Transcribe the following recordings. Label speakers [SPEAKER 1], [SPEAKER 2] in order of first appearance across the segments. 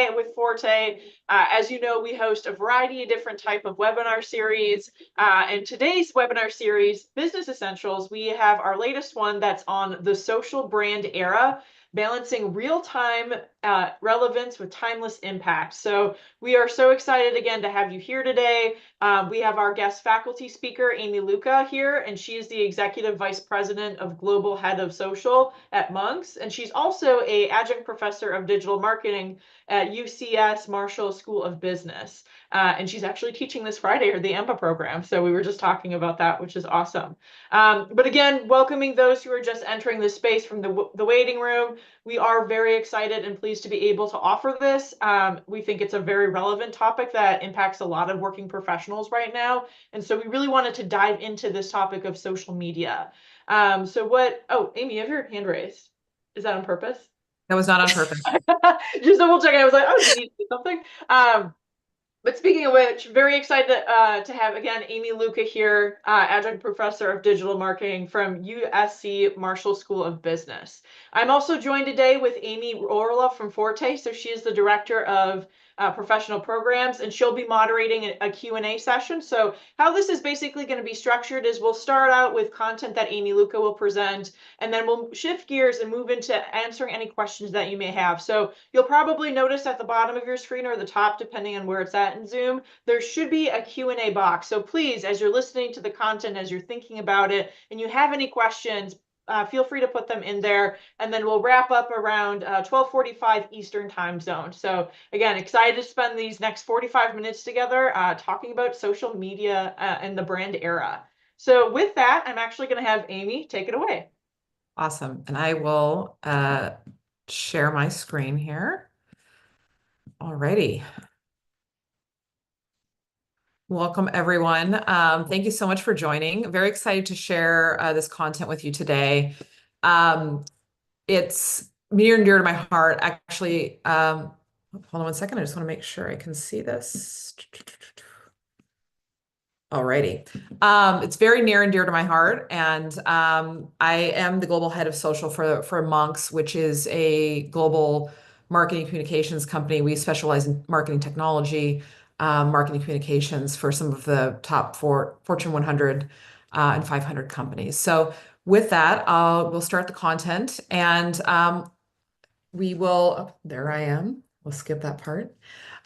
[SPEAKER 1] with Forte. As you know, we host a variety of different type of webinar series. And today's webinar series, Business Essentials, we have our latest one that's on the social brand era, balancing real-time relevance with timeless impact. So we are so excited again to have you here today. We have our guest faculty speaker, Amy Luca, here, and she is the Executive Vice President of Global Head of Social at Monks. And she's also an adjunct professor of digital marketing at UCS Marshall School of Business. And she's actually teaching this Friday, or the EMPA program. So we were just talking about that, which is awesome. But again, welcoming those who are just entering this space from the waiting room. We are very excited and pleased to be able to offer this. We think it's a very relevant topic that impacts a lot of working professionals right now. And so we really wanted to dive into this topic of social media. Oh, Amy, you have your hand raised. Is that on purpose?
[SPEAKER 2] That was not on purpose.
[SPEAKER 1] Just double checking. I was like, oh, did you need to say something? But speaking of which, very excited to have, again, Amy Luca here, adjunct professor of digital marketing from USC Marshall School of Business. I'm also joined today with Amy Orla from Forte. So she is the director of professional programs, and she'll be moderating a Q&A session. So how this is basically going to be structured is we'll start out with content that Amy Luca will present, and then we'll shift gears and move into answering any questions that you may have. So you'll probably notice at the bottom of your screen or the top, depending on where it's at in Zoom, there should be a Q&A box. So please, as you're listening to the content, as you're thinking about it, and you have any questions, feel free to put them in there, and then we'll wrap up around 12:45 Eastern time zone. So again, excited to spend these next 45 minutes together talking about social media and the brand era. So with that, I'm actually going to have Amy take it away.
[SPEAKER 2] Awesome. And I will share my screen here. Alrighty. Welcome, everyone. Thank you so much for joining. Very excited to share this content with you today. It's near and dear to my heart. Actually, hold on one second. I just want to make sure I can see this. Alrighty. It's very near and dear to my heart. And I am the global head of social for Monks, which is a global marketing communications company. We specialize in marketing technology, marketing communications for some of the top Fortune 100 and 500 companies. So with that, we'll start the content, and we will, there I am. We'll skip that part.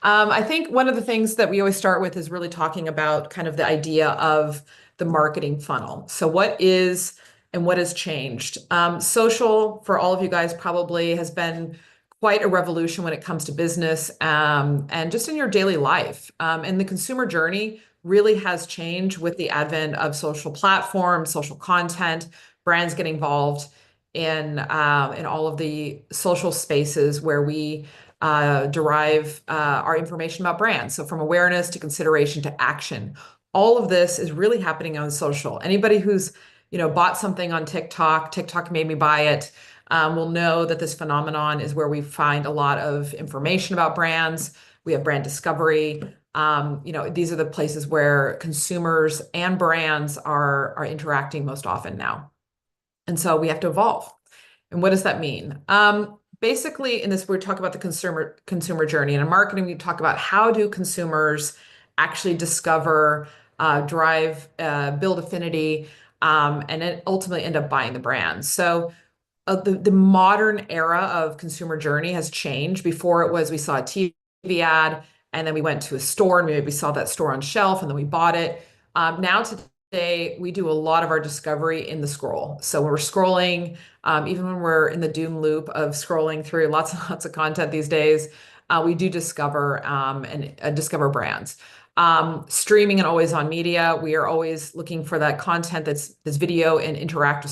[SPEAKER 2] I think one of the things that we always start with is really talking about kind of the idea of the marketing funnel. So what is and what has changed? Social, for all of you guys, probably has been quite a revolution when it comes to business and just in your daily life. And the consumer journey really has changed with the advent of social platforms, social content, brands get involved in all of the social spaces where we derive our information about brands. So from awareness to consideration to action, all of this is really happening on social. Anybody who's bought something on TikTok made me buy it, will know that this phenomenon is where we find a lot of information about brands. We have brand discovery. These are the places where consumers and brands are interacting most often now. And so we have to evolve. And what does that mean? Basically, in this, we talk about the consumer journey. And in marketing, we talk about how do consumers actually discover, drive, build affinity, and then ultimately end up buying the brand. So the modern era of consumer journey has changed. Before it was we saw a TV ad, and then we went to a store, and maybe we saw that store on shelf, and then we bought it. Now today, we do a lot of our discovery in the scroll. So when we're scrolling, even when we're in the doom loop of scrolling through lots and lots of content these days, we do discover and discover brands. Streaming and always on media, we are always looking for that content that's video and interactive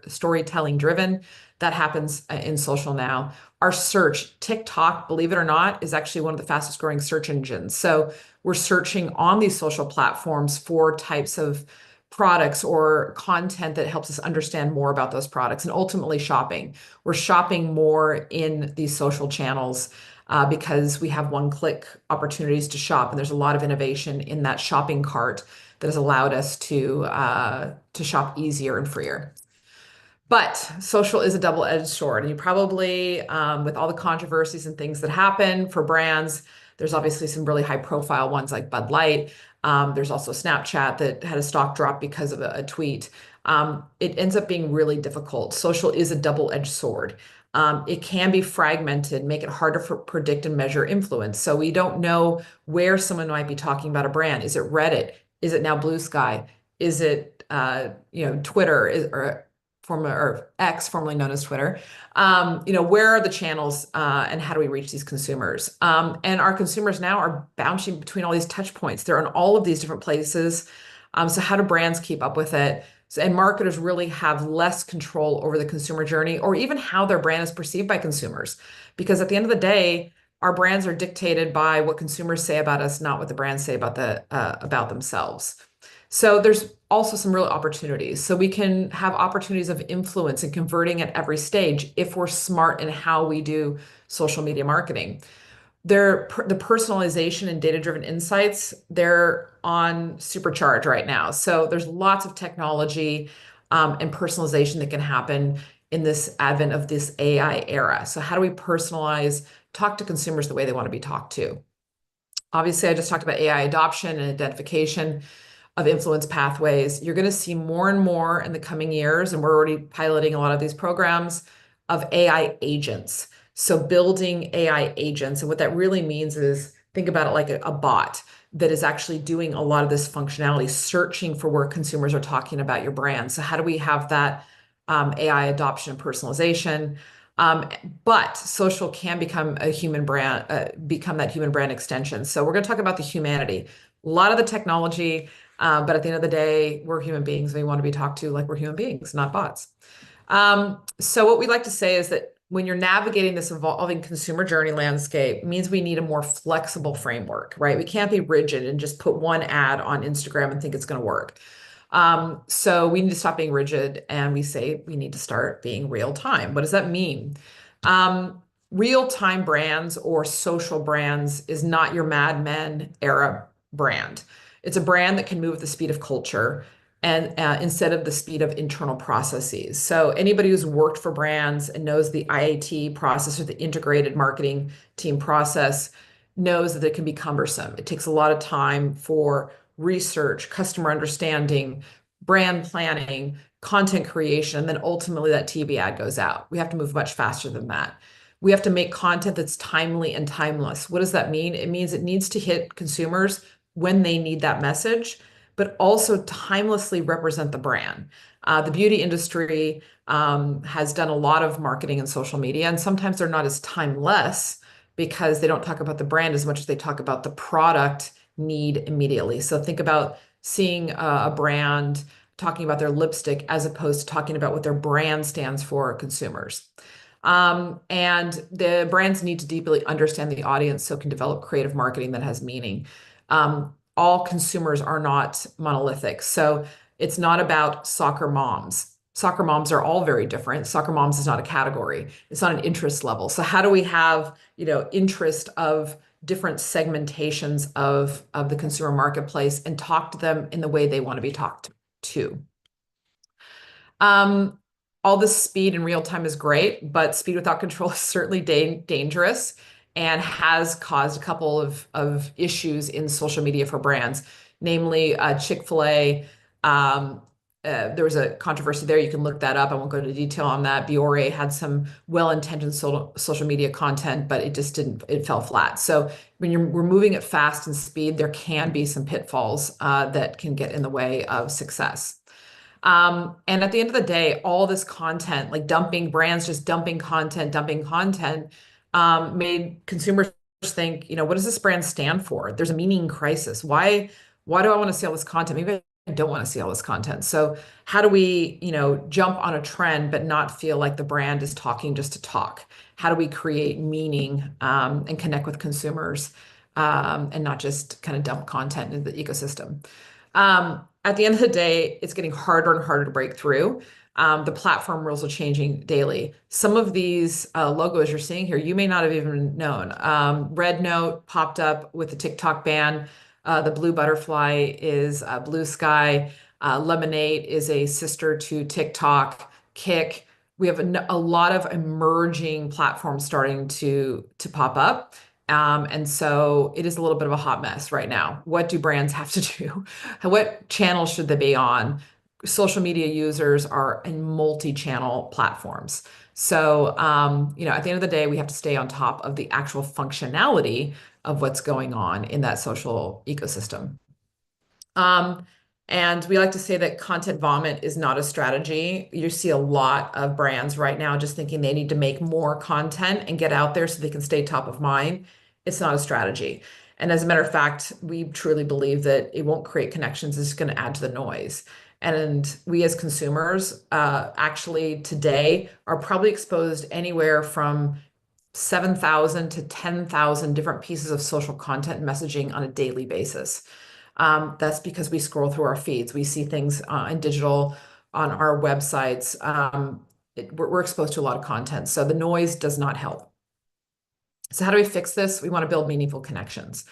[SPEAKER 2] storytelling driven. That happens in social now. Our search, TikTok, believe it or not, is actually one of the fastest growing search engines. So we're searching on these social platforms for types of products or content that helps us understand more about those products, and ultimately shopping. We're shopping more in these social channels because we have one-click opportunities to shop, and there's a lot of innovation in that shopping cart that has allowed us to shop easier and freer. But social is a double-edged sword. And you probably, with all the controversies and things that happen for brands, there's obviously some really high-profile ones like Bud Light. There's also Snapchat that had a stock drop because of a tweet. It ends up being really difficult. Social is a double-edged sword. It can be fragmented, make it harder for predict and measure influence. So we don't know where someone might be talking about a brand. Is it Reddit? Is it now Blue Sky? Is it Twitter or X, formerly known as Twitter? Where are the channels and how do we reach these consumers? And our consumers now are bouncing between all these touch points. They're in all of these different places. So how do brands keep up with it? So, and marketers really have less control over the consumer journey or even how their brand is perceived by consumers. Because at the end of the day, our brands are dictated by what consumers say about us, not what the brands say about themselves. So there's also some real opportunities. So we can have opportunities of influence and converting at every stage if we're smart in how we do social media marketing. The personalization and data-driven insights, they're on supercharge right now. So there's lots of technology and personalization that can happen in this advent of this AI era. So how do we personalize, talk to consumers the way they want to be talked to? Obviously, I just talked about AI adoption and identification of influence pathways. You're going to see more and more in the coming years, and we're already piloting a lot of these programs of AI agents. So building AI agents, and what that really means is think about it like a bot that is actually doing a lot of this functionality, searching for where consumers are talking about your brand. So how do we have that AI adoption and personalization? But social can become a human brand, become that human brand extension. So we're going to talk about the humanity. A lot of the technology, but at the end of the day, we're human beings. We want to be talked to like we're human beings, not bots. So what we like to say is that when you're navigating this evolving consumer journey landscape, it means we need a more flexible framework, right? We can't be rigid and just put one ad on Instagram and think it's going to work. So we need to stop being rigid and we say we need to start being real time. What does that mean? Real time brands or social brands is not your Mad Men era brand. It's a brand that can move at the speed of culture and instead of the speed of internal processes. So anybody who's worked for brands and knows the IAT process or the integrated marketing team process knows that it can be cumbersome. It takes a lot of time for research, customer understanding, brand planning, content creation, and then ultimately that TV ad goes out. We have to move much faster than that. We have to make content that's timely and timeless. What does that mean? It means it needs to hit consumers when they need that message, but also timelessly represent the brand. The beauty industry has done a lot of marketing and social media, and sometimes they're not as timeless because they don't talk about the brand as much as they talk about the product need immediately. So think about seeing a brand talking about their lipstick as opposed to talking about what their brand stands for consumers. And the brands need to deeply understand the audience so can develop creative marketing that has meaning. All consumers are not monolithic. So it's not about soccer moms. Soccer moms are all very different. Soccer moms is not a category. It's not an interest level. So how do we have, interest of different segmentations of the consumer marketplace and talk to them in the way they want to be talked to? All this speed in real time is great, but speed without control is certainly dangerous and has caused a couple of issues in social media for brands, namely Chick-fil-A. There was a controversy there. You can look that up. I won't go into detail on that. Biore had some well-intentioned social media content, but it fell flat. So when we're moving at fast and speed, there can be some pitfalls that can get in the way of success. And at the end of the day, all this content, like brands just dumping content, made consumers think, what does this brand stand for? There's a meaning crisis. Why do I want to see all this content? Maybe I don't want to see all this content. So how do we, jump on a trend, but not feel like the brand is talking just to talk? How do we create meaning and connect with consumers and not just kind of dump content into the ecosystem? At the end of the day, it's getting harder and harder to break through. The platform rules are changing daily. Some of these logos you're seeing here, you may not have even known. Red Note popped up with the TikTok ban. The blue butterfly is Blue Sky. Lemonade is a sister to TikTok. Kick. We have a lot of emerging platforms starting to pop up. And so it is a little bit of a hot mess right now. What do brands have to do? What channels should they be on? Social media users are in multi-channel platforms. So, at the end of the day, we have to stay on top of the actual functionality of what's going on in that social ecosystem. Um, and we like to say that content vomit is not a strategy. You see a lot of brands right now just thinking they need to make more content and get out there so they can stay top of mind. It's not a strategy. And as a matter of fact, we truly believe that it won't create connections. It's going to add to the noise. And we as consumers, actually today are probably exposed anywhere from 7,000 to 10,000 different pieces of social content messaging on a daily basis. That's because we scroll through our feeds. We see things in digital on our websites. We're exposed to a lot of content. So the noise does not help. So how do we fix this? We want to build meaningful connections.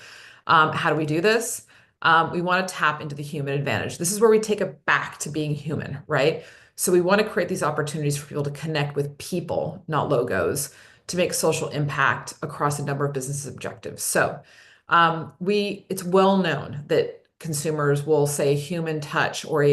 [SPEAKER 2] How do we do this? We want to tap into the human advantage. This is where we take it back to being human, right? So we want to create these opportunities for people to connect with people, not logos, to make social impact across a number of business objectives. So it's well known that consumers will say human touch or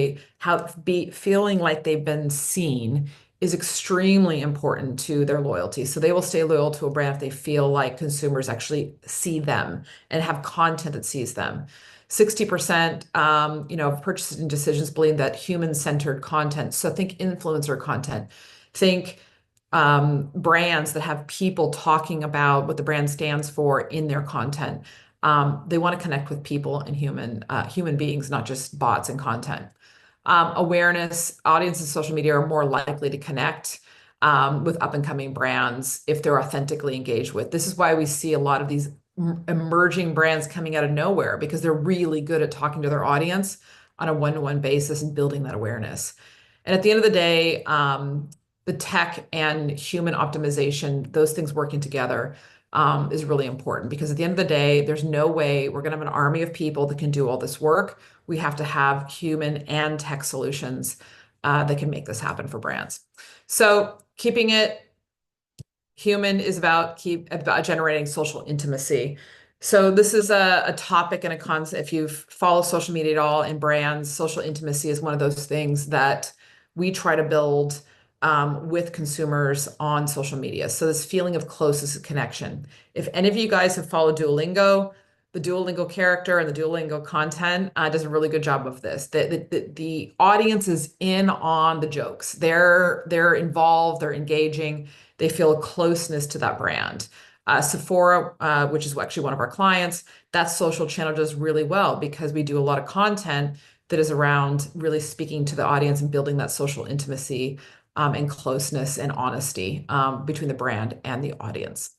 [SPEAKER 2] feeling like they've been seen is extremely important to their loyalty. So they will stay loyal to a brand if they feel like consumers actually see them and have content that sees them. 60%, of purchasing decisions believe that human-centered content. So think influencer content. Think brands that have people talking about what the brand stands for in their content. They want to connect with people and human beings, not just bots and content. Awareness, audiences in social media are more likely to connect with up and coming brands if they're authentically engaged with. This is why we see a lot of these emerging brands coming out of nowhere because they're really good at talking to their audience on a one-to-one basis and building that awareness. And at the end of the day, the tech and human optimization, those things working together, is really important because at the end of the day, there's no way we're going to have an army of people that can do all this work. We have to have human and tech solutions that can make this happen for brands. So keeping it human is about generating social intimacy. So this is a topic and a concept. If you follow social media at all in brands, social intimacy is one of those things that we try to build with consumers on social media. So this feeling of closest connection. If any of you guys have followed Duolingo, the Duolingo character and the Duolingo content does a really good job of this. The audience is in on the jokes. They're involved, they're engaging, they feel a closeness to that brand. Sephora, which is actually one of our clients, that social channel does really well because we do a lot of content that is around really speaking to the audience and building that social intimacy and closeness and honesty between the brand and the audience.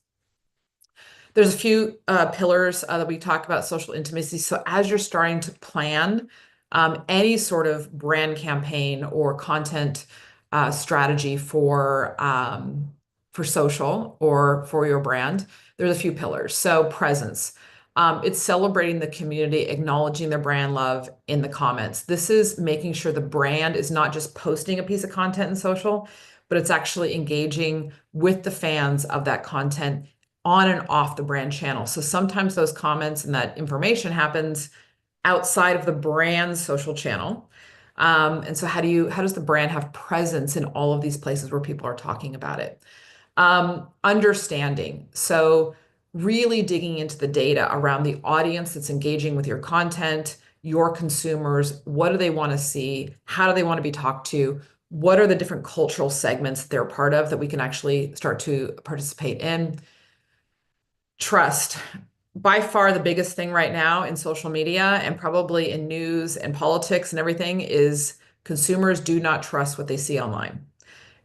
[SPEAKER 2] There's a few pillars that we talk about social intimacy. So as you're starting to plan any sort of brand campaign or content strategy for social or for your brand, there's a few pillars. So presence. It's celebrating the community, acknowledging their brand love in the comments. This is making sure the brand is not just posting a piece of content in social, but it's actually engaging with the fans of that content on and off the brand channel. So sometimes those comments and that information happens outside of the brand's social channel. And so how does the brand have presence in all of these places where people are talking about it? Understanding. So really digging into the data around the audience that's engaging with your content, your consumers, what do they want to see? How do they want to be talked to? What are the different cultural segments they're part of that we can actually start to participate in? Trust. By far the biggest thing right now in social media and probably in news and politics and everything is consumers do not trust what they see online.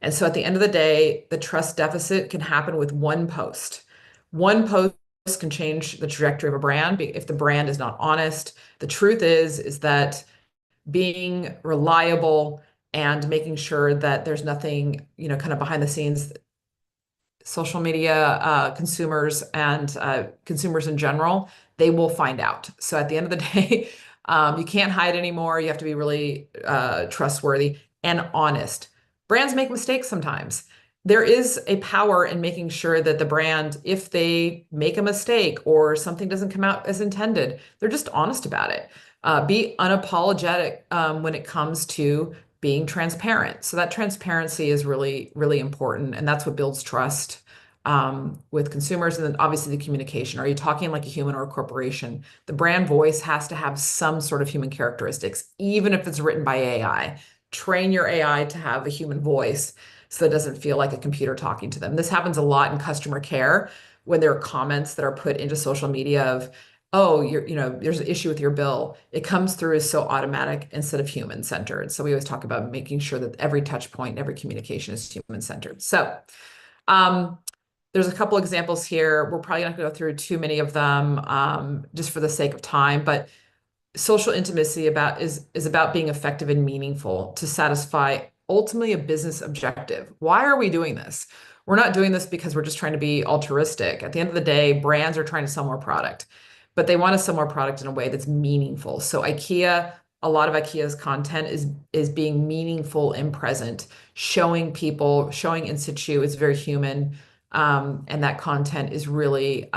[SPEAKER 2] And so at the end of the day, the trust deficit can happen with one post. One post can change the trajectory of a brand if the brand is not honest. The truth is that being reliable and making sure that there's nothing, kind of behind the scenes, social media consumers and consumers in general, they will find out. So at the end of the day, you can't hide anymore. You have to be really trustworthy and honest. Brands make mistakes sometimes. There is a power in making sure that the brand, if they make a mistake or something doesn't come out as intended, they're just honest about it. Be unapologetic when it comes to being transparent. So that transparency is really, really important, and that's what builds trust with consumers. And then obviously the communication. Are you talking like a human or a corporation? The brand voice has to have some sort of human characteristics, even if it's written by AI. Train your AI to have a human voice so that it doesn't feel like a computer talking to them. This happens a lot in customer care when there are comments that are put into social media of, oh, there's an issue with your bill. It comes through as so automatic instead of human centered. So we always talk about making sure that every touch point, every communication is human centered. So um, there's a couple examples here. We're probably not going to go through too many of them just for the sake of time, but social intimacy is about being effective and meaningful to satisfy ultimately a business objective. Why are we doing this? We're not doing this because we're just trying to be altruistic. At the end of the day, brands are trying to sell more product, but they want to sell more product in a way that's meaningful. So IKEA, a lot of IKEA's content is being meaningful and present, showing people, showing in situ. It's very human, and that content is really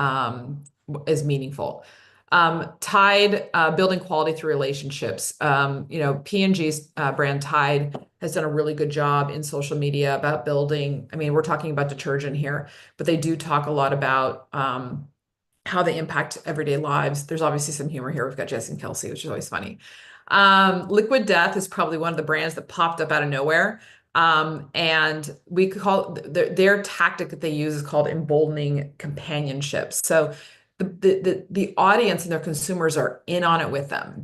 [SPEAKER 2] is meaningful. Tide, building quality through relationships. P&G's brand Tide has done a really good job in social media about building. I mean, we're talking about detergent here, but they do talk a lot about how they impact everyday lives. There's obviously some humor here. We've got Jesse and Kelsey, which is always funny. Liquid Death is probably one of the brands that popped up out of nowhere. And we could call their tactic that they use is called emboldening companionship. So the audience and their consumers are in on it with them.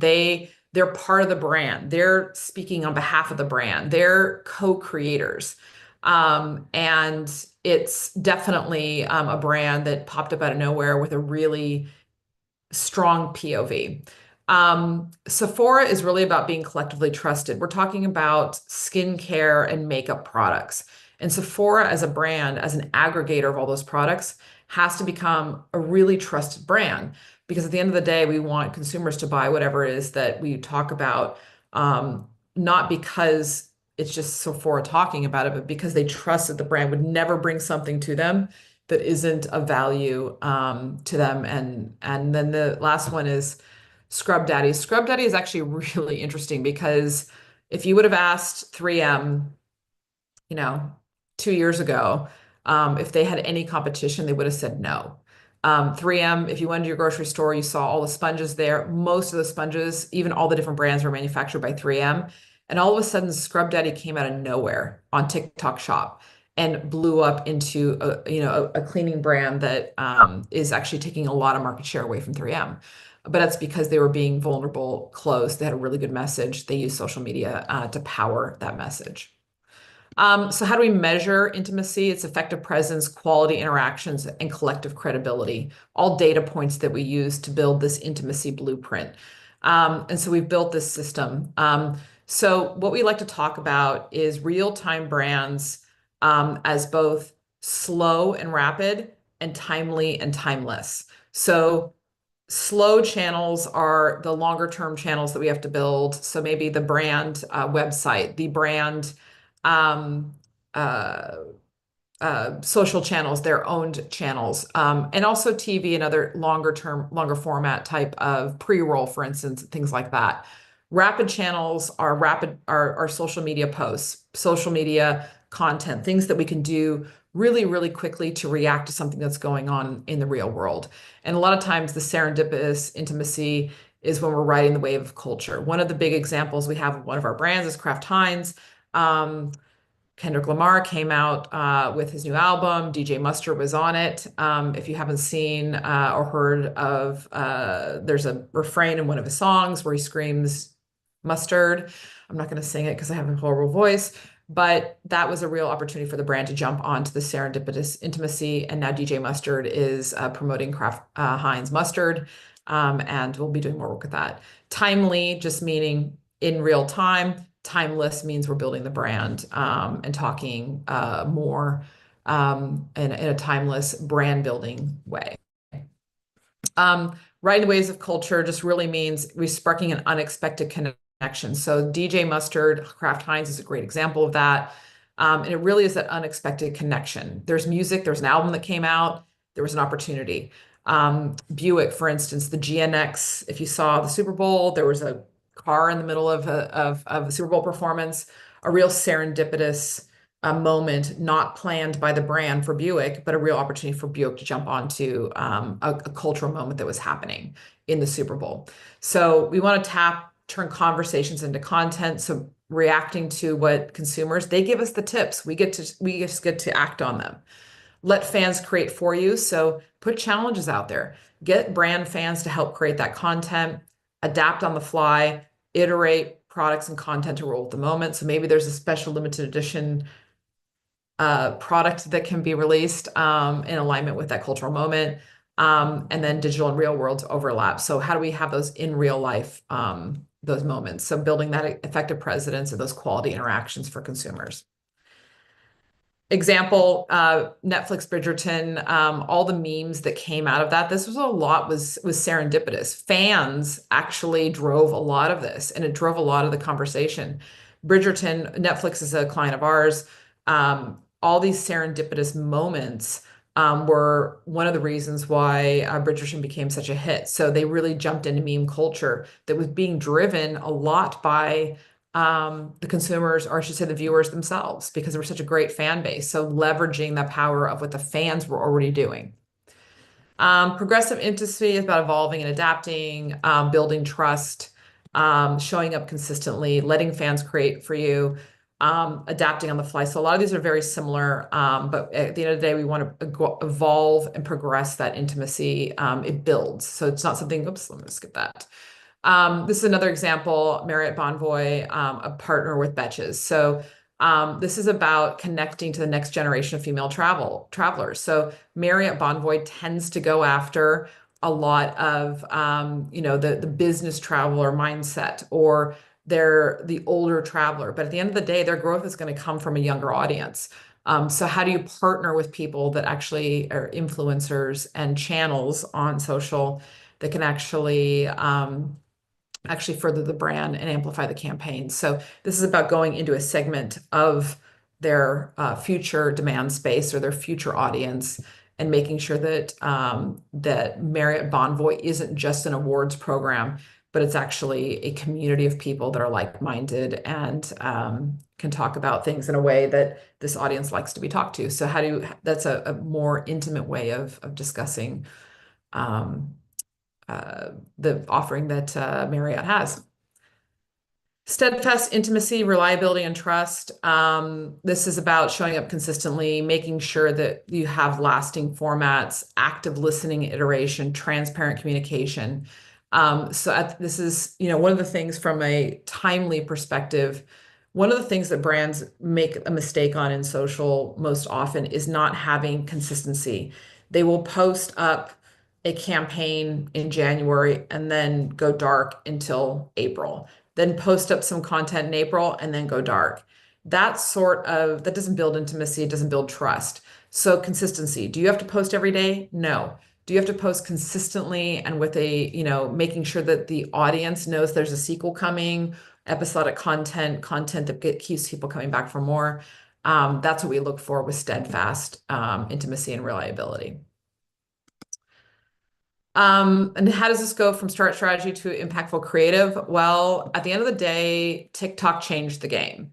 [SPEAKER 2] They're part of the brand. They're speaking on behalf of the brand. They're co-creators. And it's definitely a brand that popped up out of nowhere with a really strong POV. Sephora is really about being collectively trusted. We're talking about skincare and makeup products. And Sephora as a brand, as an aggregator of all those products, has to become a really trusted brand because at the end of the day, we want consumers to buy whatever it is that we talk about, not because it's just Sephora talking about it, but because they trust that the brand would never bring something to them that isn't of value to them. And then the last one is Scrub Daddy. Scrub Daddy is actually really interesting because if you would have asked 3M, 2 years ago, if they had any competition, they would have said no. 3M, if you went to your grocery store, you saw all the sponges there. Most of the sponges, even all the different brands, were manufactured by 3M. And all of a sudden, Scrub Daddy came out of nowhere on TikTok Shop and blew up into a cleaning brand that is actually taking a lot of market share away from 3M. But that's because they were being vulnerable, close. They had a really good message. They used social media to power that message. So how do we measure intimacy? It's effective presence, quality interactions, and collective credibility, all data points that we use to build this intimacy blueprint. And so we've built this system. So what we like to talk about is real-time brands as both slow and rapid and timely and timeless. So slow channels are the longer term channels that we have to build. So maybe the brand website, the brand um, uh, social channels, their owned channels, and also TV and other longer format type of pre-roll, for instance, things like that. Rapid channels are social media posts, social media content, things that we can do really, really quickly to react to something that's going on in the real world. And a lot of times the serendipitous intimacy is when we're riding the wave of culture. One of the big examples we have of one of our brands is Kraft-Heinz. Kendrick Lamar came out with his new album. DJ Mustard was on it. If you haven't seen or heard of, there's a refrain in one of his songs where he screams mustard. I'm not going to sing it because I have a horrible voice, but that was a real opportunity for the brand to jump onto the serendipitous intimacy. And now DJ Mustard is promoting Kraft-Heinz mustard, and we'll be doing more work with that. Timely, just meaning in real time. Timeless means we're building the brand and talking more in a timeless brand building way. Riding the waves of culture just really means we're sparking an unexpected connection. So DJ Mustard, Kraft-Heinz is a great example of that. And it really is that unexpected connection. There's music, there's an album that came out, there was an opportunity. Buick, for instance, the GNX, if you saw the Super Bowl, there was a car in the middle of a Super Bowl performance, a real serendipitous moment, not planned by the brand for Buick, but a real opportunity for Buick to jump onto a cultural moment that was happening in the Super Bowl. So we want to turn conversations into content. So reacting to what consumers, they give us the tips. We just get to act on them. Let fans create for you. So put challenges out there. Get brand fans to help create that content, adapt on the fly, iterate products and content to roll at the moment. So maybe there's a special limited edition product that can be released in alignment with that cultural moment. And then digital and real worlds overlap. So how do we have those in real life, those moments? So building that effective presence and those quality interactions for consumers. Example, Netflix Bridgerton, all the memes that came out of that, this was was serendipitous. Fans actually drove a lot of this, and it drove a lot of the conversation. Bridgerton, Netflix is a client of ours. All these serendipitous moments were one of the reasons why Bridgerton became such a hit. So they really jumped into meme culture that was being driven a lot by the consumers, or I should say the viewers themselves, because they were such a great fan base. So leveraging the power of what the fans were already doing. Progressive intimacy is about evolving and adapting, building trust, showing up consistently, letting fans create for you, adapting on the fly. So a lot of these are very similar, but at the end of the day, we want to evolve and progress that intimacy. It builds. So it's not something, oops, let me skip that. This is another example, Marriott Bonvoy, a partner with Betches. So this is about connecting to the next generation of female travelers. So Marriott Bonvoy tends to go after a lot of the business traveler mindset, or they're the older traveler. But at the end of the day, their growth is going to come from a younger audience. So how do you partner with people that actually are influencers and channels on social that can actually further the brand and amplify the campaign? So this is about going into a segment of their future demand space or their future audience, and making sure that that Marriott Bonvoy isn't just an awards program, but it's actually a community of people that are like-minded and can talk about things in a way that this audience likes to be talked to. So that's a more intimate way of discussing the offering that Marriott has. Steadfast intimacy, reliability, and trust. This is about showing up consistently, making sure that you have lasting formats, active listening, iteration, transparent communication. This is, one of the things from a timely perspective. One of the things that brands make a mistake on in social most often is not having consistency. They will post up a campaign in January and then go dark until April, then post up some content in April and then go dark. That doesn't build intimacy, it doesn't build trust. So consistency. Do you have to post every day? No. Do you have to post consistently and with making sure that the audience knows there's a sequel coming, episodic content that keeps people coming back for more? That's what we look for with steadfast intimacy and reliability. And how does this go from start strategy to impactful creative? Well, at the end of the day, TikTok changed the game.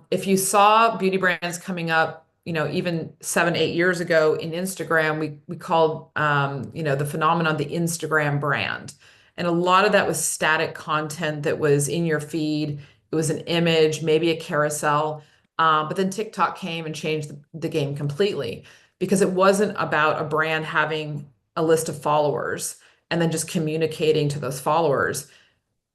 [SPEAKER 2] If you saw beauty brands coming up, even 7, 8 years ago in Instagram, we called, the phenomenon, the Instagram brand. And a lot of that was static content that was in your feed. It was an image, maybe a carousel. But then TikTok came and changed the game completely, because it wasn't about a brand having a list of followers and then just communicating to those followers.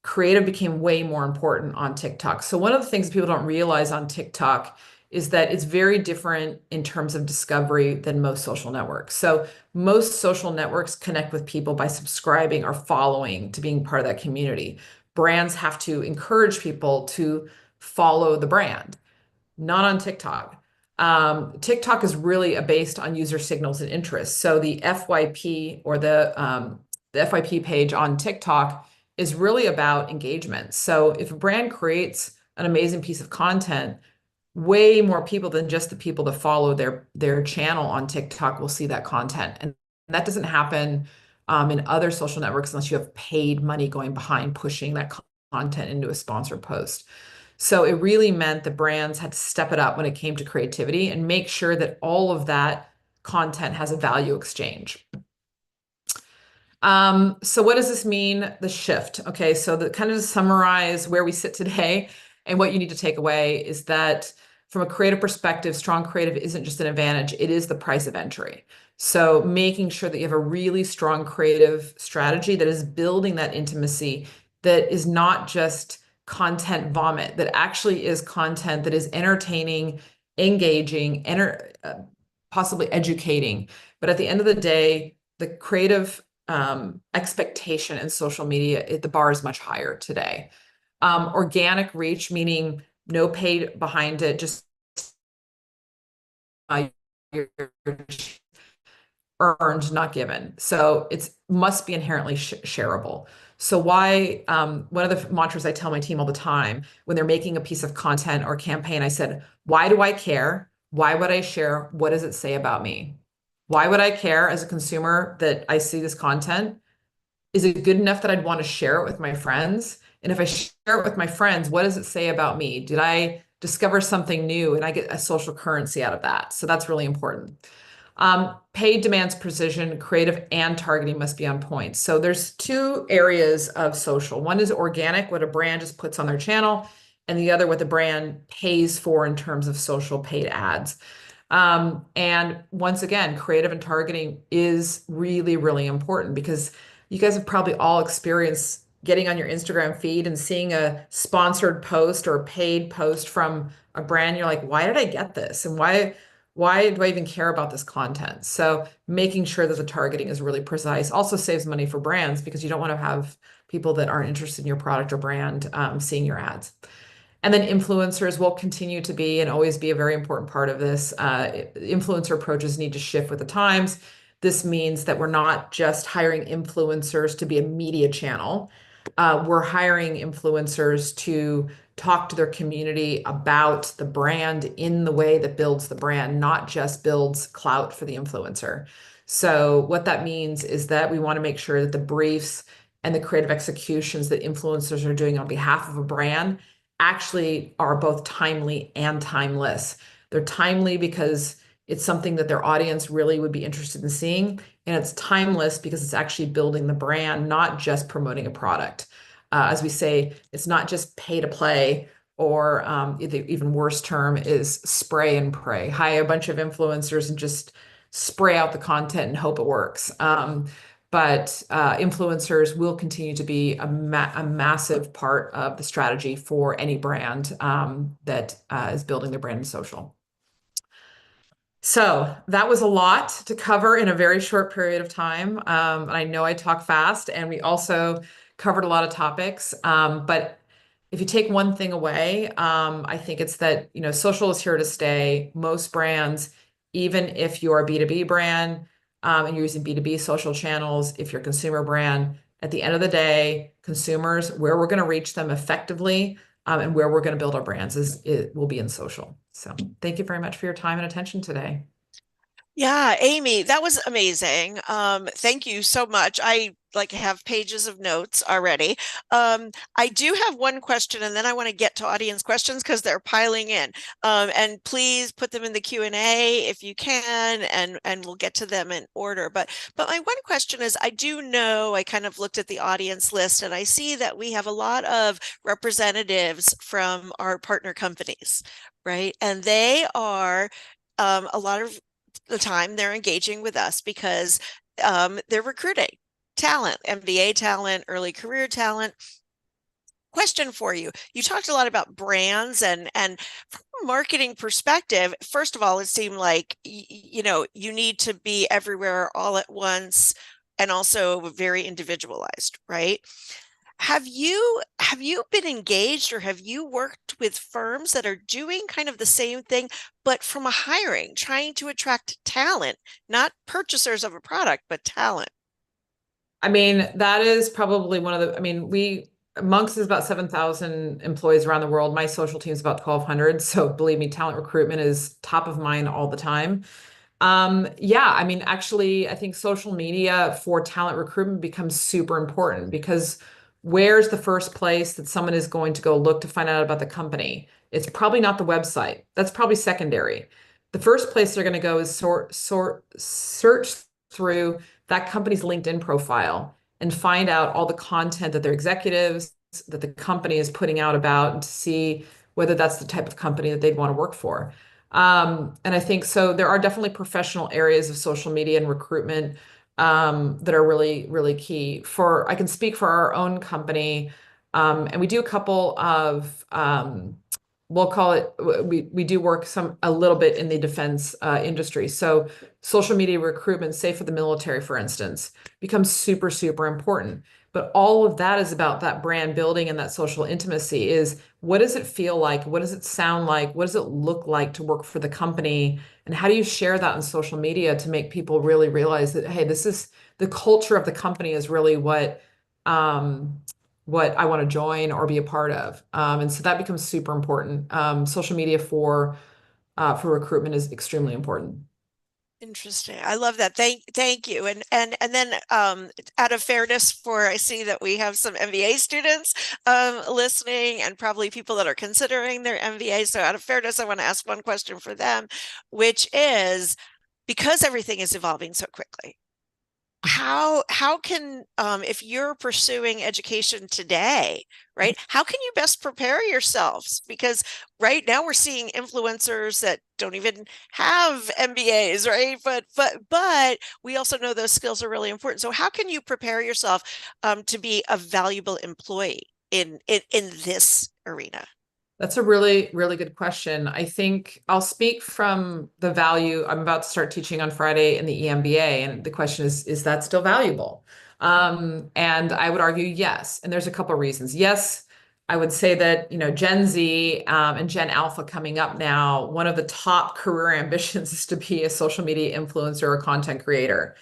[SPEAKER 2] Creative became way more important on TikTok. So one of the things people don't realize on TikTok is that it's very different in terms of discovery than most social networks. So most social networks connect with people by subscribing or following to being part of that community. Brands have to encourage people to follow the brand, not on TikTok. TikTok is really based on user signals and interests. So the FYP, or the FYP page on TikTok, is really about engagement. So if a brand creates an amazing piece of content, way more people than just the people that follow their channel on TikTok will see that content. And that doesn't happen in other social networks unless you have paid money going behind pushing that content into a sponsored post. So it really meant the brands had to step it up when it came to creativity and make sure that all of that content has a value exchange. So what does this mean, the shift? Okay, so the kind of to summarize where we sit today and what you need to take away is that from a creative perspective, strong creative isn't just an advantage, it is the price of entry. So making sure that you have a really strong creative strategy that is building that intimacy, that is not just content vomit, that actually is content that is entertaining, engaging, possibly educating. But at the end of the day, the creative expectation in social media, the bar is much higher today. Organic reach, meaning no paid behind it, just you're earned, not given. So it must be inherently shareable. So why, one of the mantras I tell my team all the time when they're making a piece of content or campaign, I said, why do I care? Why would I share? What does it say about me? Why would I care as a consumer that I see this content? Is it good enough that I'd want to share it with my friends? And if I share it with my friends, what does it say about me? Did I discover something new and I get a social currency out of that? So that's really important. Paid demands precision, creative and targeting must be on point. So there's two areas of social. One is organic, what a brand just puts on their channel, and the other what the brand pays for in terms of social paid ads. And once again, creative and targeting is really, really important because you guys have probably all experienced getting on your Instagram feed and seeing a sponsored post or a paid post from a brand. You're like, why did I get this? And why do I even care about this content? So making sure that the targeting is really precise also saves money for brands because you don't want to have people that aren't interested in your product or brand seeing your ads. And then influencers will continue to be and always be a very important part of this. Influencer approaches need to shift with the times. This means that we're not just hiring influencers to be a media channel. We're hiring influencers to talk to their community about the brand in the way that builds the brand, not just builds clout for the influencer. So what that means is that we want to make sure that the briefs and the creative executions that influencers are doing on behalf of a brand actually are both timely and timeless. They're timely because it's something that their audience really would be interested in seeing. And it's timeless because it's actually building the brand, not just promoting a product. As we say, it's not just pay to play, or the even worse term is spray and pray. Hire a bunch of influencers and just spray out the content and hope it works. But influencers will continue to be a massive part of the strategy for any brand that is building their brand in social. So that was a lot to cover in a very short period of time. And I know I talk fast, and we also covered a lot of topics. But if you take one thing away, I think it's that, social is here to stay. Most brands, even if you're a B2B brand, and you're using B2B social channels, if you're a consumer brand, at the end of the day, consumers, where we're going to reach them effectively, and where we're going to build our brands it will be in social. So thank you very much for your time and attention today.
[SPEAKER 3] Yeah, Amy, that was amazing. Thank you so much. I have pages of notes already. I do have one question, and then I want to get to audience questions because they're piling in. And please put them in the Q&A if you can, and we'll get to them in order. But my one question is, I do know I kind of looked at the audience list, and I see that we have a lot of representatives from our partner companies, right? And they are a lot of the time they're engaging with us because they're recruiting talent, MBA talent, early career talent. Question for you. You talked a lot about brands and from a marketing perspective, first of all, it seemed like, you need to be everywhere all at once and also very individualized, right? Have you been engaged or have you worked with firms that are doing kind of the same thing, but from a hiring, trying to attract talent, not purchasers of a product, but talent?
[SPEAKER 2] I mean, that is probably one of the, we Monks is about 7,000 employees around the world. My social team is about 1,200. So believe me, talent recruitment is top of mind all the time. Yeah, I mean, actually, I think social media for talent recruitment becomes super important because where's the first place that someone is going to go look to find out about the company? It's probably not the website. That's probably secondary. The first place they're going to go is search through that company's LinkedIn profile and find out all the content that their executives, that the company is putting out about, and to see whether that's the type of company that they'd want to work for. And I think so there are definitely professional areas of social media and recruitment that are really, really key. I can speak for our own company, and we do a couple of we'll call it we do work a little bit in the defense industry. So social media recruitment, say for the military, for instance, becomes super, super important. But all of that is about that brand building and that social intimacy is what does it feel like? What does it sound like? What does it look like to work for the company? And how do you share that on social media to make people really realize that, hey, this is the culture of the company is really what I want to join or be a part of. And so that becomes super important. Social media for recruitment is extremely important.
[SPEAKER 3] Interesting. I love that. Thank you. And then out of fairness for I see that we have some MBA students listening and probably people that are considering their MBA. So out of fairness, I want to ask one question for them, which is because everything is evolving so quickly, how can if you're pursuing education today, right, how can you best prepare yourselves? Because right now we're seeing influencers that don't even have MBAs, right? But we also know those skills are really important. So how can you prepare yourself to be a valuable employee in this arena?
[SPEAKER 2] That's a really, really good question. I think I'll speak from the value. I'm about to start teaching on Friday in the EMBA, and the question is that still valuable? And I would argue yes. And there's a couple of reasons. Yes, I would say that, Gen Z and Gen Alpha coming up now, one of the top career ambitions is to be a social media influencer or content creator.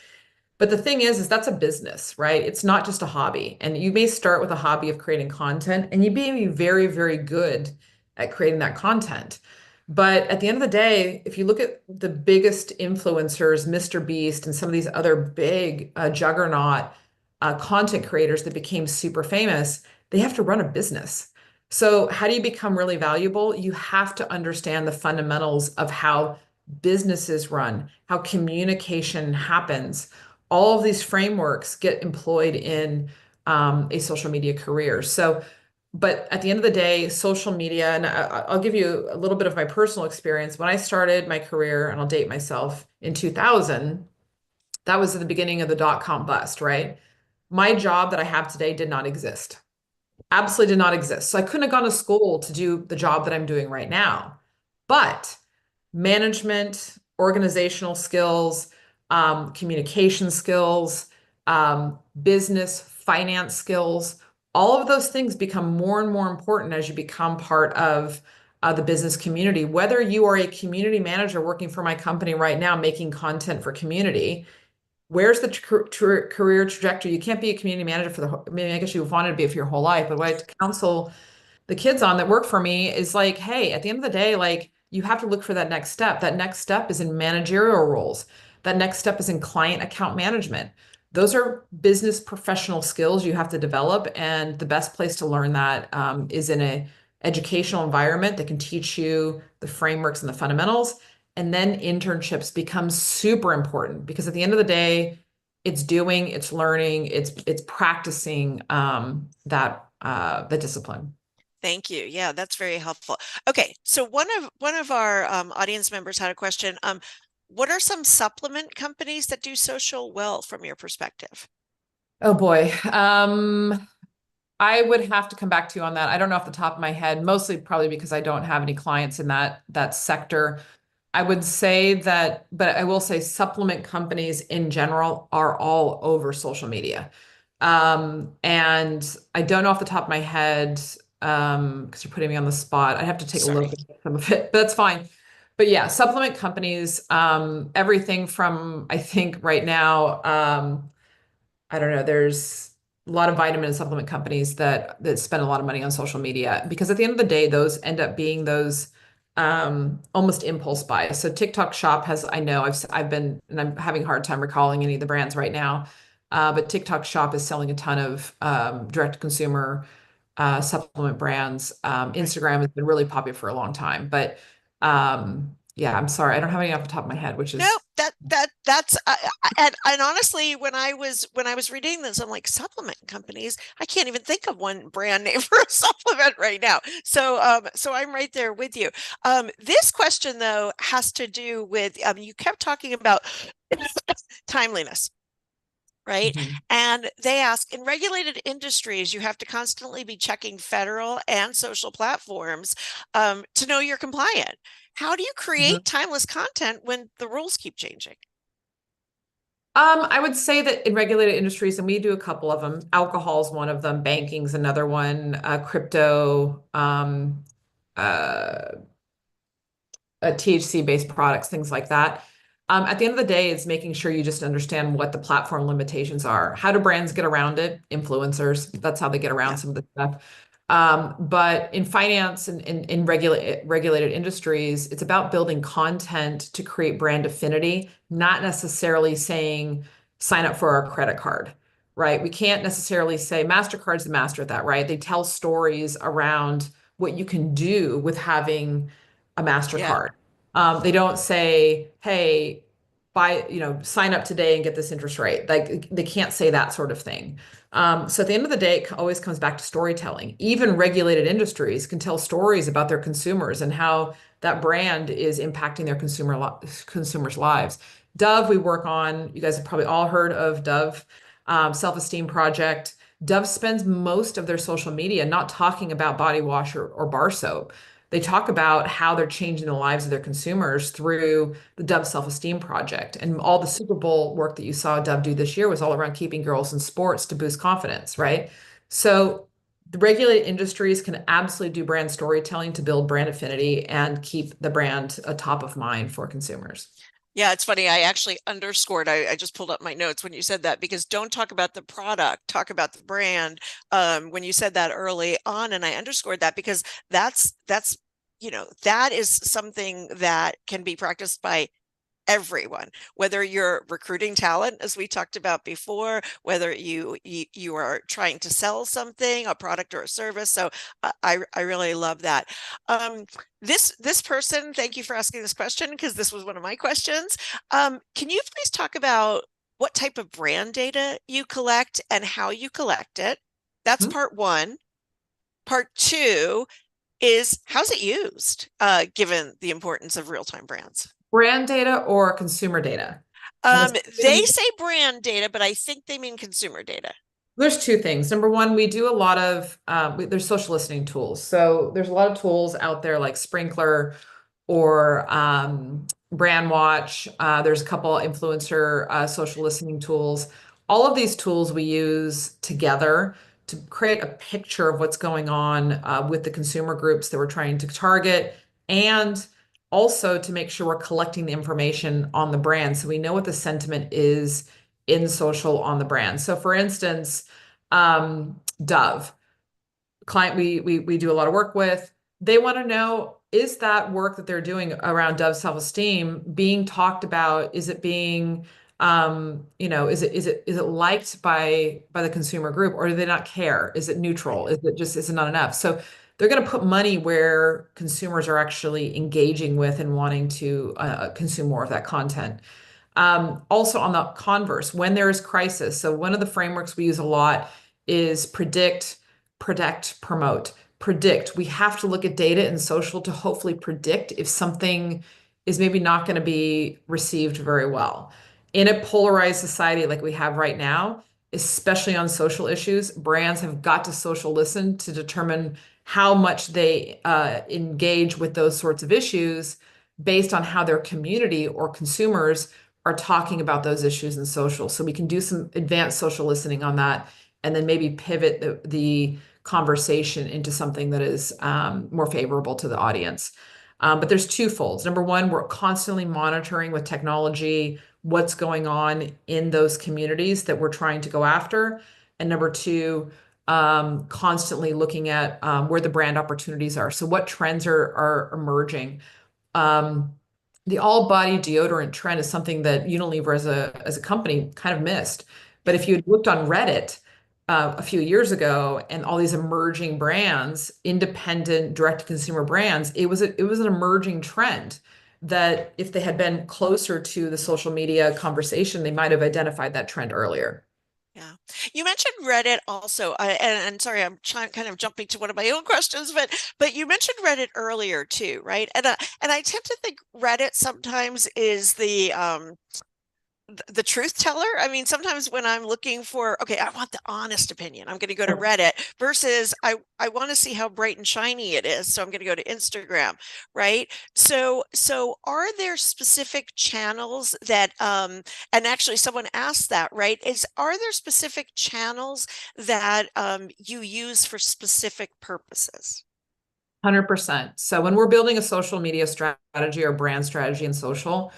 [SPEAKER 2] But the thing is that's a business, right? It's not just a hobby. And you may start with a hobby of creating content and you may be very, very good at creating that content. But at the end of the day, if you look at the biggest influencers, Mr. Beast and some of these other big juggernaut content creators that became super famous, they have to run a business. So how do you become really valuable? You have to understand the fundamentals of how businesses run, how communication happens. All of these frameworks get employed in a social media career. But at the end of the day, social media, and I'll give you a little bit of my personal experience. When I started my career, and I'll date myself, in 2000, that was at the beginning of the dot-com bust, right? My job that I have today did not exist. Absolutely did not exist. So I couldn't have gone to school to do the job that I'm doing right now. But management, organizational skills, communication skills, business, finance skills, all of those things become more and more important as you become part of the business community. Whether you are a community manager working for my company right now, making content for community, where's the career trajectory? You can't be a community manager I mean, I guess you wanted to be for your whole life, but what I counsel the kids on that work for me is like, hey, at the end of the day, like you have to look for that next step. That next step is in managerial roles. That next step is in client account management. Those are business professional skills you have to develop. And the best place to learn that is in a educational environment that can teach you the frameworks and the fundamentals. And then internships become super important because at the end of the day, it's doing, it's learning, it's practicing the discipline.
[SPEAKER 3] Thank you. Yeah, that's very helpful. Okay, so one of our audience members had a question. What are some supplement companies that do social well from your perspective?
[SPEAKER 2] Oh boy. I would have to come back to you on that. I don't know off the top of my head, mostly probably because I don't have any clients in that sector. I would say that, but I will say supplement companies in general are all over social media. And I don't know off the top of my head, because you're putting me on the spot. I'd have to take a look
[SPEAKER 3] Sorry.
[SPEAKER 2] at some of it, but that's fine. But yeah, supplement companies, everything from, I think right now, I don't know, there's a lot of vitamin and supplement companies that spend a lot of money on social media, because at the end of the day, those end up being those almost impulse buys. So TikTok Shop has, I know I've been, and I'm having a hard time recalling any of the brands right now, but TikTok Shop is selling a ton of direct to consumer supplement brands. Instagram has been really popular for a long time, but yeah, I'm sorry, I don't have any off the top of my head, which
[SPEAKER 3] No,
[SPEAKER 2] is
[SPEAKER 3] that's and honestly, when I was reading this, I'm like, supplement companies. I can't even think of one brand name for a supplement right now. So I'm right there with you. This question though has to do with you kept talking about timeliness. Right.
[SPEAKER 2] Mhm.
[SPEAKER 3] And they ask, in regulated industries, you have to constantly be checking federal and social platforms to know you're compliant. How do you create
[SPEAKER 2] Mhm.
[SPEAKER 3] timeless content when the rules keep changing?
[SPEAKER 2] I would say that in regulated industries, and we do a couple of them, alcohol is one of them, banking's another one, crypto, uh, THC-based products, things like that. At the end of the day, it's making sure you just understand what the platform limitations are. How do brands get around it? Influencers, that's how they get around
[SPEAKER 3] Yeah.
[SPEAKER 2] some of the stuff. But in finance and in regulated industries, it's about building content to create brand affinity, not necessarily saying sign up for our credit card, right? We can't necessarily say MasterCard's the master at that, right? They tell stories around what you can do with having a
[SPEAKER 3] Yeah.
[SPEAKER 2] MasterCard. They don't say, hey, buy, sign up today and get this interest rate. Like they can't say that sort of thing. So at the end of the day, it always comes back to storytelling. Even regulated industries can tell stories about their consumers and how that brand is impacting their consumers' lives. Dove, we work on, you guys have probably all heard of Dove, Self-Esteem Project. Dove spends most of their social media not talking about body wash or bar soap. They talk about how they're changing the lives of their consumers through the Dove Self-Esteem Project. And all the Super Bowl work that you saw Dove do this year was all around keeping girls in sports to boost confidence, right? So the regulated industries can absolutely do brand storytelling to build brand affinity and keep the brand a top of mind for consumers.
[SPEAKER 3] Yeah, it's funny. I actually underscored, I just pulled up my notes when you said that, because don't talk about the product, talk about the brand. When you said that early on, and I underscored that because that's that is something that can be practiced by everyone, whether you're recruiting talent, as we talked about before, whether you are trying to sell something, a product or a service. So I really love that. This person, thank you for asking this question, because this was one of my questions. Can you please talk about what type of brand data you collect and how you collect it? That's
[SPEAKER 2] Hmm?
[SPEAKER 3] part one. Part two is, how's it used, given the importance of real-time brands?
[SPEAKER 2] Brand data or consumer data? I'm
[SPEAKER 3] They
[SPEAKER 2] assuming
[SPEAKER 3] say brand data, but I think they mean consumer data.
[SPEAKER 2] there's two things. Number one, we do a lot of there's social listening tools. So there's a lot of tools out there like Sprinkler or Brand Watch. There's a couple influencer social listening tools. All of these tools we use together to create a picture of what's going on with the consumer groups that we're trying to target, and also to make sure we're collecting the information on the brand so we know what the sentiment is in social on the brand. So for instance, Dove, client we do a lot of work with, they want to know, is that work that they're doing around Dove self-esteem being talked about? Is it being is it liked by the consumer group, or do they not care? Is it neutral? Is it not enough? So they're going to put money where consumers are actually engaging with and wanting to consume more of that content. Also on the converse, when there is crisis. So one of the frameworks we use a lot is predict, protect, promote. Predict. We have to look at data and social to hopefully predict if something is maybe not going to be received very well. In a polarized society like we have right now, especially on social issues, brands have got to social listen to determine how much they engage with those sorts of issues based on how their community or consumers are talking about those issues in social. So we can do some advanced social listening on that, and then maybe pivot the conversation into something that is more favorable to the audience. But there's two folds. Number one, we're constantly monitoring with technology what's going on in those communities that we're trying to go after. And number two, constantly looking at where the brand opportunities are. So what trends are emerging? Um, the all body deodorant trend is something that Unilever as a company kind of missed. But
[SPEAKER 3] Yeah.
[SPEAKER 2] if you had looked on Reddit a few years ago and all these emerging brands, independent direct to consumer brands, it was an emerging trend that if they had been closer to the social media conversation, they might have identified that trend earlier.
[SPEAKER 3] Yeah. You mentioned Reddit also, and sorry, I'm kind of jumping to one of my own questions, but you mentioned Reddit earlier too, right? And I tend to think Reddit sometimes is the truth teller. I mean, sometimes when I'm looking for, okay, I want the honest opinion, I'm going to go to Reddit versus I want to see how bright and shiny it is. So I'm going to go to Instagram, right? So are there specific channels that, and actually someone asked that, right? Are there specific channels that you use for specific purposes?
[SPEAKER 2] 100%. So when we're building a social media strategy or brand strategy in social,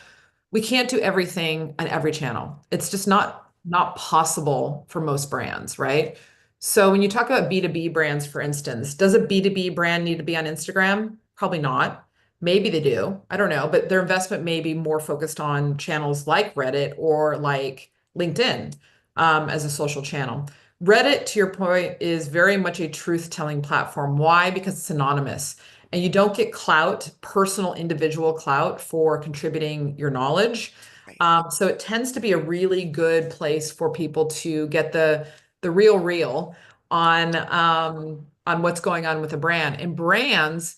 [SPEAKER 2] we can't do everything on every channel. It's just not possible for most brands, right? So when you talk about B2B brands, for instance, does a B2B brand need to be on Instagram? Probably not. Maybe they do. I don't know, but their investment may be more focused on channels like Reddit or like LinkedIn as a social channel. Reddit, to your point, is very much a truth-telling platform. Why? Because it's anonymous and you don't get clout, personal individual clout for contributing your knowledge.
[SPEAKER 3] Right.
[SPEAKER 2] So it tends to be a really good place for people to get the real on what's going on with a brand. And brands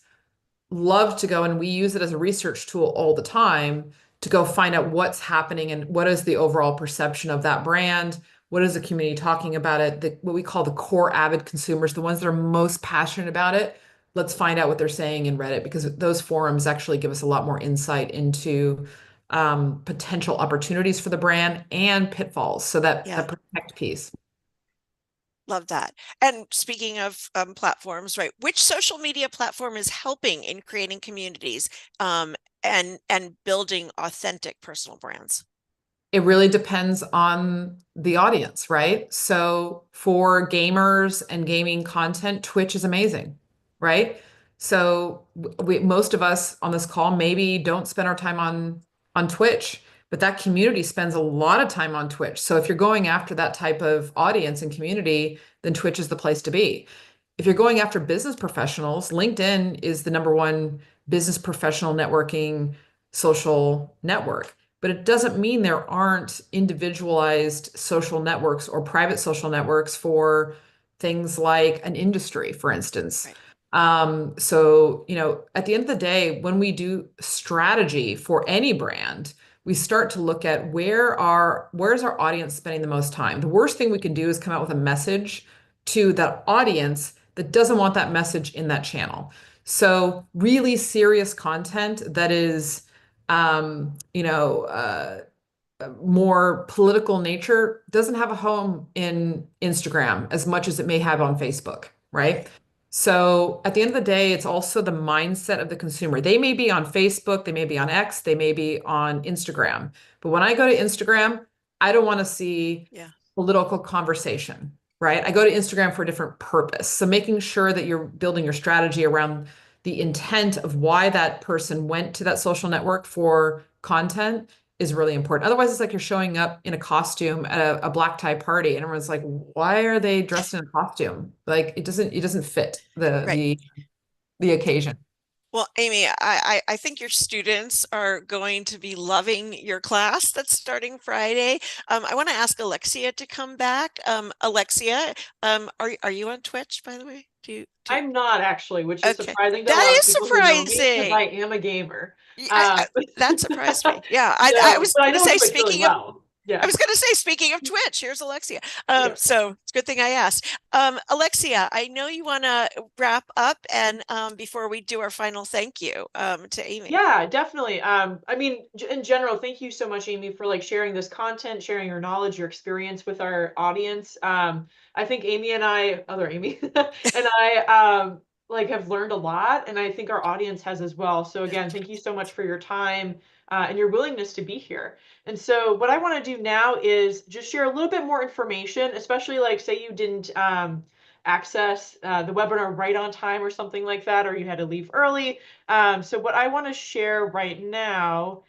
[SPEAKER 2] love to go, and we use it as a research tool all the time to go find out what's happening and what is the overall perception of that brand. What is the community talking about it? What we call the core avid consumers, the ones that are most passionate about it. Let's find out what they're saying in Reddit because those forums actually give us a lot more insight into potential opportunities for the brand and pitfalls. So that
[SPEAKER 3] Yeah.
[SPEAKER 2] protect piece.
[SPEAKER 3] Love that. And speaking of platforms, right? Which social media platform is helping in creating communities and building authentic personal brands?
[SPEAKER 2] It really depends on the audience, right? So for gamers and gaming content, Twitch is amazing, right? So most of us on this call maybe don't spend our time on Twitch, but that community spends a lot of time on Twitch. So if you're going after that type of audience and community, then Twitch is the place to be. If you're going after business professionals, LinkedIn is the number one business professional networking social network. But it doesn't mean there aren't individualized social networks or private social networks for things like an industry, for instance.
[SPEAKER 3] Right.
[SPEAKER 2] So, at the end of the day, when we do strategy for any brand, we start to look at where's our audience spending the most time. The worst thing we can do is come out with a message to that audience that doesn't want that message in that channel. So really serious content that is more political nature doesn't have a home in Instagram as much as it may have on Facebook, right?
[SPEAKER 3] Right.
[SPEAKER 2] So at the end of the day, it's also the mindset of the consumer. They may be on Facebook, they may be on X, they may be on Instagram. But when I go to Instagram, I don't want to see
[SPEAKER 3] Yeah.
[SPEAKER 2] political conversation, right? I go to Instagram for a different purpose. So making sure that you're building your strategy around the intent of why that person went to that social network for content is really important. Otherwise, it's like you're showing up in a costume at a black tie party, and everyone's like, "Why are they dressed in a costume?" Like it doesn't fit the
[SPEAKER 3] Right.
[SPEAKER 2] the occasion.
[SPEAKER 3] Well, Amy, I think your students are going to be loving your class that's starting Friday. I want to ask Alexia to come back. Alexia, are you on Twitch, by the way?
[SPEAKER 1] I'm not actually, which is
[SPEAKER 3] Okay,
[SPEAKER 1] surprising to a
[SPEAKER 3] that
[SPEAKER 1] lot of
[SPEAKER 3] is
[SPEAKER 1] people who know me because
[SPEAKER 3] surprising.
[SPEAKER 1] I am a gamer.
[SPEAKER 3] I, that surprised me. Yeah, I
[SPEAKER 1] No,
[SPEAKER 3] was
[SPEAKER 1] but I
[SPEAKER 3] going to
[SPEAKER 1] know
[SPEAKER 3] say,
[SPEAKER 1] Twitch really well.
[SPEAKER 3] I
[SPEAKER 1] Yeah.
[SPEAKER 3] was going to say, speaking of Twitch, here's Alexia.
[SPEAKER 1] Yeah.
[SPEAKER 3] So it's a good thing I asked. Alexia, I know you want to wrap up, and before we do our final thank you to Amy.
[SPEAKER 1] Yeah, definitely. I mean, in general, thank you so much, Amy, for like sharing this content, sharing your knowledge, your experience with our audience. I think Amy and I, other Amy, and I, like have learned a lot, and I think our audience has as well. So
[SPEAKER 3] Yeah.
[SPEAKER 1] again, thank you so much for your time. and your willingness to be here. And so what I want to do now is just share a little bit more information, especially like say you didn't access the webinar right on time or something like that, or you had to leave early. So what I want to share right now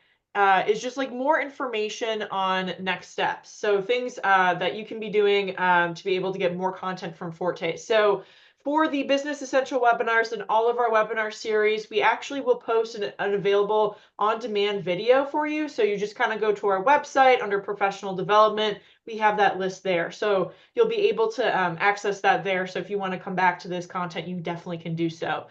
[SPEAKER 1] is just like more information on next steps. So things that you can be doing to be able to get more content from Forte. So for the Business Essential webinars and all of our webinar series, we actually will post an available on-demand video for you. So you just kind of go to our website under professional development. We have that list there. So you'll be able to access that there. So if you want to come back to this content, you definitely can do so.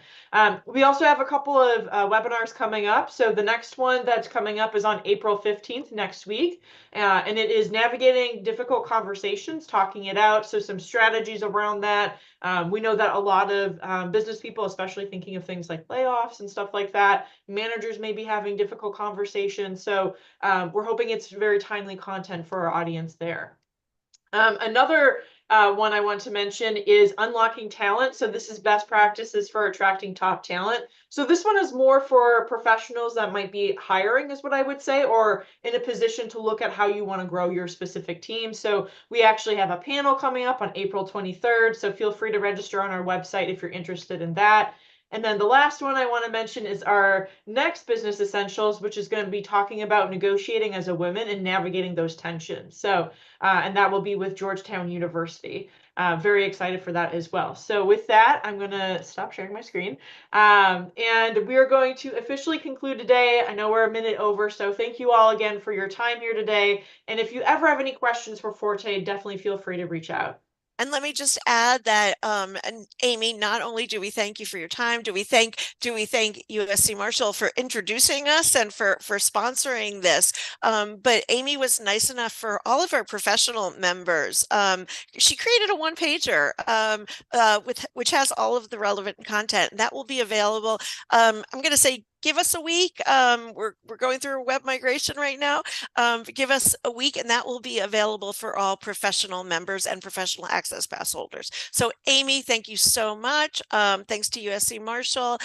[SPEAKER 1] We also have a couple of webinars coming up. So the next one that's coming up is on April 15th next week. And it is navigating difficult conversations, talking it out. So some strategies around that. We know that a lot of business people, especially thinking of things like layoffs and stuff like that, managers may be having difficult conversations. So we're hoping it's very timely content for our audience there. Another one I want to mention is unlocking talent. So this is best practices for attracting top talent. So this one is more for professionals that might be hiring, is what I would say, or in a position to look at how you want to grow your specific team. So we actually have a panel coming up on April 23rd. So feel free to register on our website if you're interested in that. And then the last one I want to mention is our next Business Essentials, which is going to be talking about negotiating as a woman and navigating those tensions. So, and that will be with Georgetown University. Very excited for that as well. So with that, I'm going to stop sharing my screen. And we are going to officially conclude today. I know we're a minute over, so thank you all again for your time here today. And if you ever have any questions for Forte, definitely feel free to reach out.
[SPEAKER 3] And let me just add that, and Amy, not only do we thank you for your time, do we thank USC Marshall for introducing us and for sponsoring this. But Amy was nice enough for all of our professional members. She created a one-pager which has all of the relevant content that will be available. I'm going to say, give us a week. We're going through a web migration right now. Give us a week and that will be available for all professional members and professional access pass holders. So Amy, thank you so much. Thanks to USC Marshall.